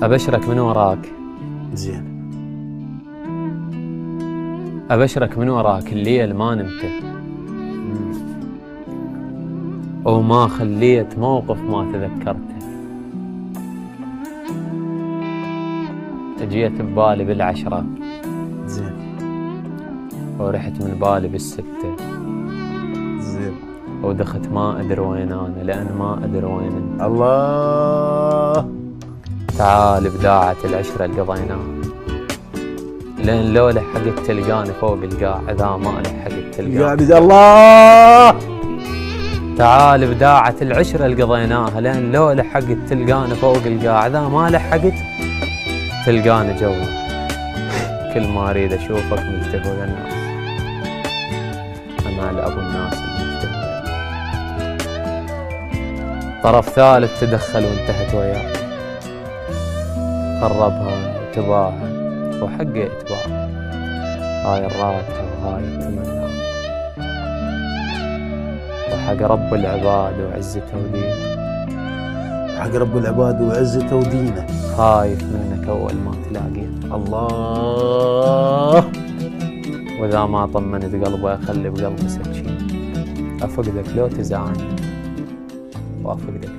أبشرك من وراك. زين. أبشرك من وراك الليل ما نمته، وما خليت موقف ما تذكرته. جيت ببالي بالعشرة، زين. ورحت من بالي بالستة، زين. ودخت ما أدري وين أنا، لأن ما أدري وين أنت. الله. تعال بداعة العشرة اللي قضيناها، لأن لو لحقت تلقاني فوق القاع، إذا ما لحقت تلقاني. يعني الله. تعال بداعة العشرة اللي قضيناها، لأن لو لحقت تلقاني فوق القاع، إذا ما لحقت تلقاني جوا. كل ما أريد أشوفك ملتهي ويا الناس، أنا لأبو الناس الملتهي. طرف ثالث تدخل وانتهت وياه، خربها وتباها وحقه يتباها. هاي الراتها وهاي التمنى، وحق رب العباد وعزته ودينه. حق رب العباد وعزته ودينه. خايف منك أول ما تلاقيه. الله. وإذا ما طمنت قلبه أخلي بقلبي سكين. أفقدك لو تزعلني، وأفقدك